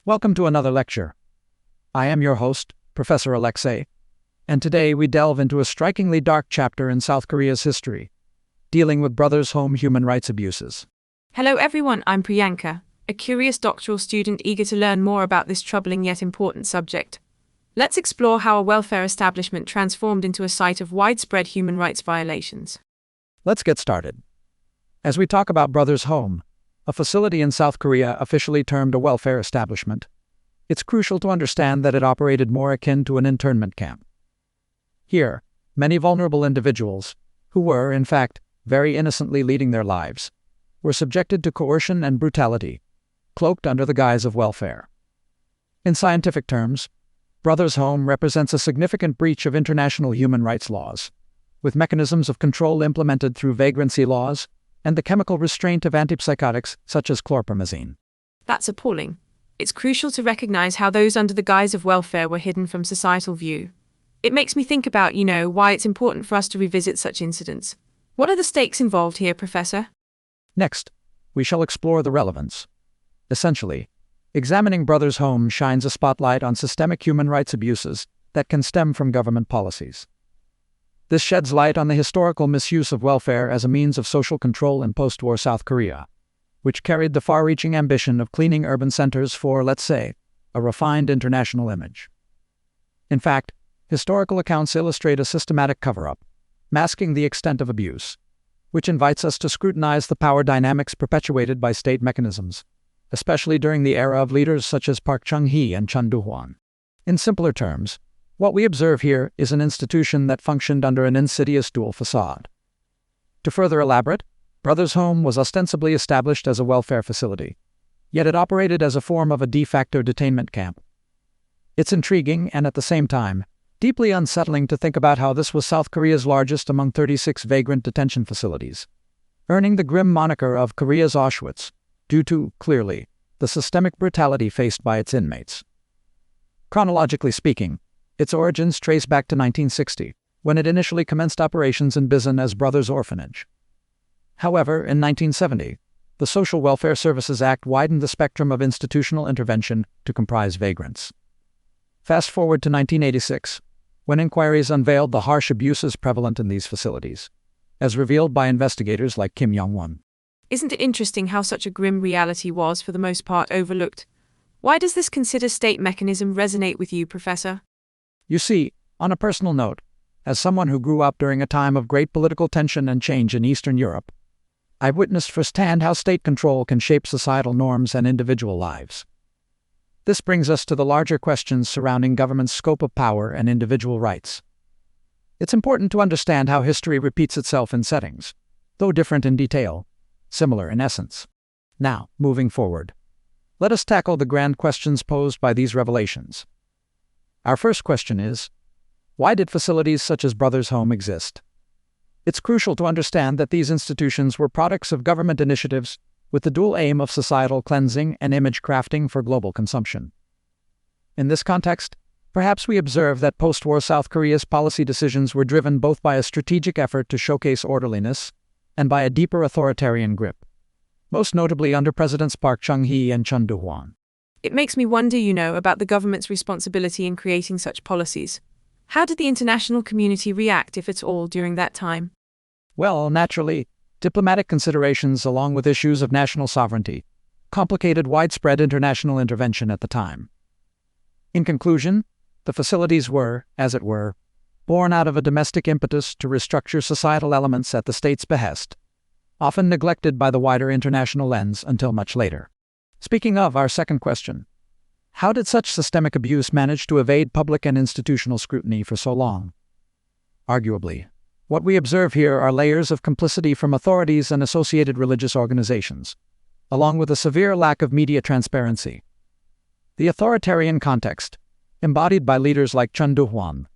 Welcome to another lecture. I am your host, Professor Alexei, and today we delve into a strikingly dark chapter in South Korea's history, dealing with brothers' home human rights abuses. Hello everyone, I'm Priyanka, a curious doctoral student eager to learn more about this troubling yet important subject. Let's explore how a welfare establishment transformed into a site of widespread human rights violations. Let's get started. As we talk about Brothers' Home, a facility in South Korea officially termed a welfare establishment, it's crucial to understand that it operated more akin to an internment camp. Here, many vulnerable individuals, who were, in fact, very innocently leading their lives, were subjected to coercion and brutality, cloaked under the guise of welfare. In scientific terms, Brothers' Home represents a significant breach of international human rights laws, with mechanisms of control implemented through vagrancy laws and the chemical restraint of antipsychotics such as chlorpromazine. That's appalling. It's crucial to recognize how those under the guise of welfare were hidden from societal view. It makes me think about, why it's important for us to revisit such incidents. What are the stakes involved here, Professor? Next, we shall explore the relevance. Essentially, examining Brothers' Home shines a spotlight on systemic human rights abuses that can stem from government policies. This sheds light on the historical misuse of welfare as a means of social control in post-war South Korea, which carried the far-reaching ambition of cleaning urban centers for, let's say, a refined international image. In fact, historical accounts illustrate a systematic cover-up, masking the extent of abuse, which invites us to scrutinize the power dynamics perpetuated by state mechanisms, especially during the era of leaders such as Park Chung-hee and Chun Doo-hwan. In simpler terms, what we observe here is an institution that functioned under an insidious dual facade. To further elaborate, Brothers' Home was ostensibly established as a welfare facility, yet it operated as a form of a de facto detainment camp. It's intriguing and, at the same time, deeply unsettling to think about how this was South Korea's largest among 36 vagrant detention facilities, earning the grim moniker of Korea's Auschwitz, due to, clearly, the systemic brutality faced by its inmates. Chronologically speaking, its origins trace back to 1960, when it initially commenced operations in Bizen as Brothers' Orphanage. However, in 1970, the Social Welfare Services Act widened the spectrum of institutional intervention to comprise vagrants. Fast forward to 1986, when inquiries unveiled the harsh abuses prevalent in these facilities, as revealed by investigators like Kim Yong-won. Isn't it interesting how such a grim reality was, for the most part, overlooked? Why does this consider state mechanism resonate with you, Professor? You see, on a personal note, as someone who grew up during a time of great political tension and change in Eastern Europe, I've witnessed firsthand how state control can shape societal norms and individual lives. This brings us to the larger questions surrounding government's scope of power and individual rights. It's important to understand how history repeats itself in settings, though different in detail, similar in essence. Now, moving forward, let us tackle the grand questions posed by these revelations. Our first question is, why did facilities such as Brothers' Home exist? It's crucial to understand that these institutions were products of government initiatives with the dual aim of societal cleansing and image crafting for global consumption. In this context, perhaps we observe that post-war South Korea's policy decisions were driven both by a strategic effort to showcase orderliness and by a deeper authoritarian grip, most notably under Presidents Park Chung-hee and Chun Doo-hwan. It makes me wonder, about the government's responsibility in creating such policies. How did the international community react, if at all, during that time? Well, naturally, diplomatic considerations along with issues of national sovereignty complicated widespread international intervention at the time. In conclusion, the facilities were, as it were, born out of a domestic impetus to restructure societal elements at the state's behest, often neglected by the wider international lens until much later. Speaking of our second question, how did such systemic abuse manage to evade public and institutional scrutiny for so long? Arguably, what we observe here are layers of complicity from authorities and associated religious organizations, along with a severe lack of media transparency. The authoritarian context, embodied by leaders like Chun Doo-hwan,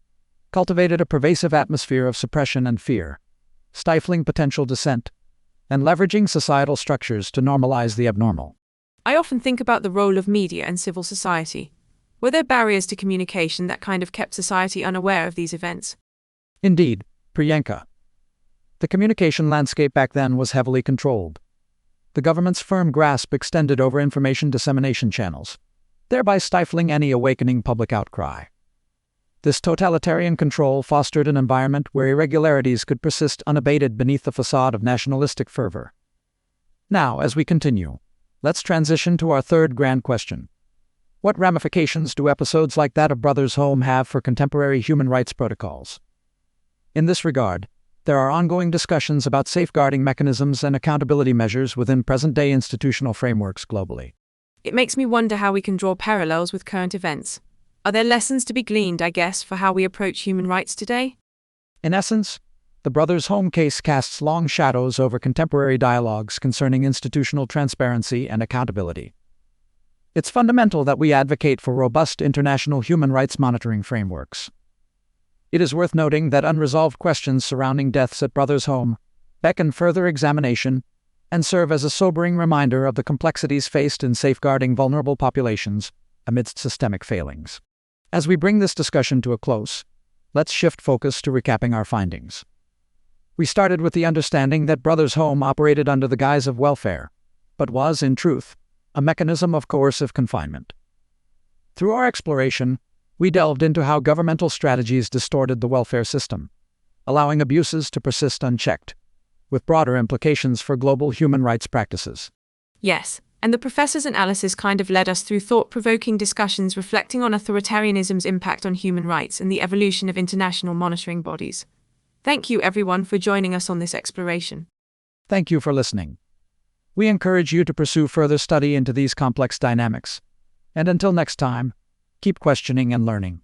cultivated a pervasive atmosphere of suppression and fear, stifling potential dissent, and leveraging societal structures to normalize the abnormal. I often think about the role of media and civil society. Were there barriers to communication that kind of kept society unaware of these events? Indeed, Priyanka. The communication landscape back then was heavily controlled. The government's firm grasp extended over information dissemination channels, thereby stifling any awakening public outcry. This totalitarian control fostered an environment where irregularities could persist unabated beneath the facade of nationalistic fervor. Now, as we continue, let's transition to our third grand question. What ramifications do episodes like that of Brothers Home have for contemporary human rights protocols? In this regard, there are ongoing discussions about safeguarding mechanisms and accountability measures within present-day institutional frameworks globally. It makes me wonder how we can draw parallels with current events. Are there lessons to be gleaned, I guess, for how we approach human rights today? In essence, the Brothers Home case casts long shadows over contemporary dialogues concerning institutional transparency and accountability. It's fundamental that we advocate for robust international human rights monitoring frameworks. It is worth noting that unresolved questions surrounding deaths at Brothers Home beckon further examination and serve as a sobering reminder of the complexities faced in safeguarding vulnerable populations amidst systemic failings. As we bring this discussion to a close, let's shift focus to recapping our findings. We started with the understanding that Brothers Home operated under the guise of welfare, but was, in truth, a mechanism of coercive confinement. Through our exploration, we delved into how governmental strategies distorted the welfare system, allowing abuses to persist unchecked, with broader implications for global human rights practices. Yes, and the professor's analysis kind of led us through thought-provoking discussions reflecting on authoritarianism's impact on human rights and the evolution of international monitoring bodies. Thank you, everyone, for joining us on this exploration. Thank you for listening. We encourage you to pursue further study into these complex dynamics. And until next time, keep questioning and learning.